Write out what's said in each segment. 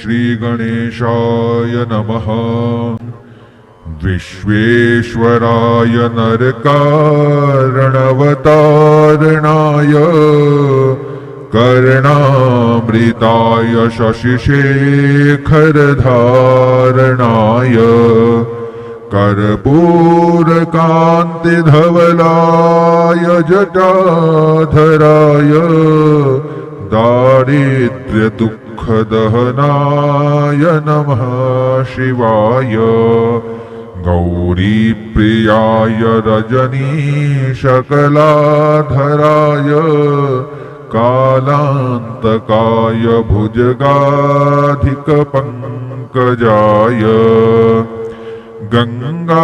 श्रीगणेशाय नमः। विश्वेश्वराय नरकारणवतारणाय कर्णामृताय शशिशेखरधारणाय कर्पूरकान्तिधवलाय जटाधराय दारिद्र्यदुःखदहनाय नमः शिवाय। गौरीप्रियाय रजनीशकलाधराय कालान्तकाय भुजगाधिकपङ्कजाय गङ्गाधराय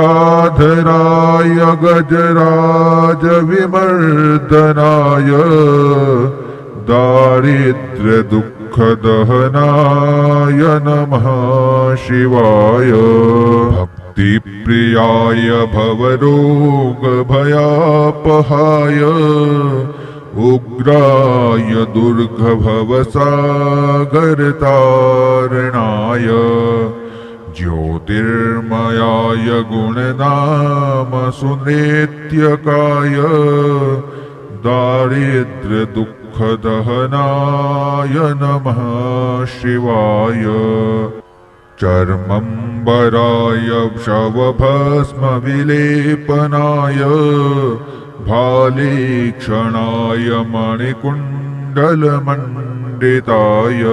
गजराजविमर्दनाय दारिद्र्यदुःखदहनाय नमः शिवाय। भक्तिप्रियाय भवरोगभयापहाय उग्राय दुर्गभवसागरतारणाय ज्योतिर्मयाय गुणनामसुनेत्यकाय दारिद्र्यदुःखदहनाय नमः शिवाय। चर्मम्बराय शवभस्मविलेपनाय भालेक्षणाय मणिकुण्डलमण्डिताय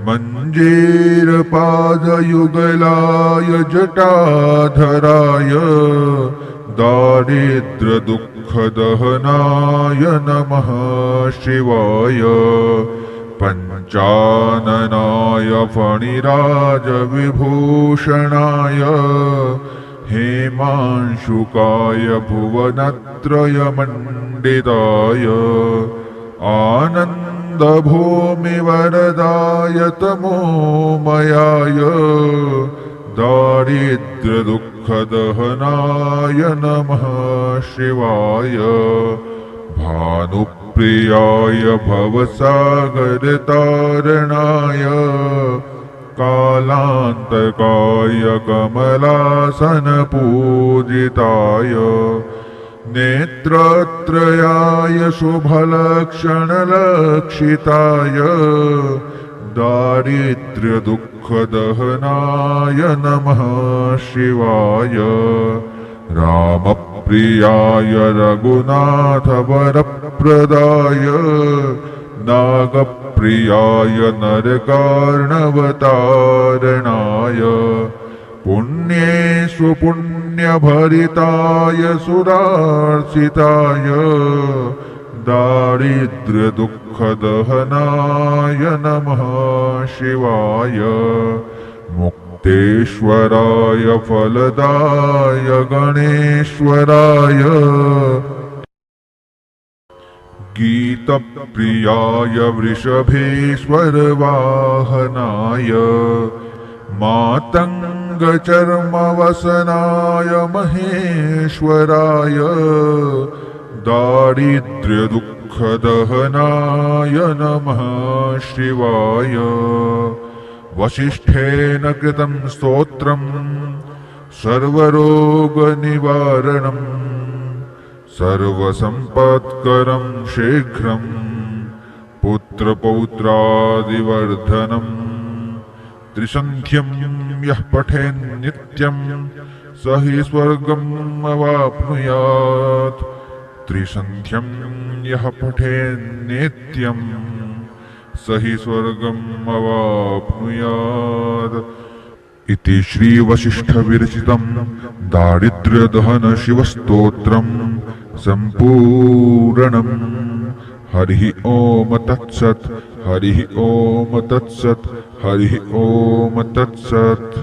मञ्जेरपादयुगलाय जटाधराय दारिद्र्यदुःखदहनाय नमः शिवाय। पञ्चाननाय फणिराजविभूषणाय हेमांशुकाय भुवनत्रयमण्डिताय आनन्दभूमिवरदाय तमोमयाय दारिद्र्यदुःखदहनाय नमः शिवाय। भानुप्रियाय भवसागरतारणाय कालान्तकाय कमलासनपूजिताय नेत्रत्रयाय शुभलक्षणलक्षिताय दारिद्र्यदुःखदहनाय नमः शिवाय। रामप्रियाय रघुनाथवरप्रदाय नागप्रियाय नरकार्णवतारणाय पुण्येषु पुण्यभरिताय सुरार्चिताय दारिद्र्यदुःखदहनाय नमः शिवाय। मुक्तेश्वराय फलदाय गणेश्वराय गीतप्रियाय वृषभेश्वरवाहनाय मातङ्गचर्मवसनाय महेश्वराय दारिद्र्यदुःखदहनाय नमः शिवाय। वसिष्ठेन कृतं स्तोत्रं सर्वरोगनिवारणं सर्वसम्पत्करं शीघ्रं पुत्रपौत्रादिवर्धनं त्रिसन्ध्यं यः पठेन्नित्यं स हि स्वर्गम् अवाप्नुयात्। त्रिसन्ध्यं यः पठेन्नित्यं स हि स्वर्गम् अवाप्नुयात्। इति श्रीवसिष्ठविरचितं दारिद्र्यदहन शिवस्तोत्रं सम्पूर्णम्। हरिः ओम तत्सत्। हरिः ओम तत्सत्। हरिः ओम तत्सत्।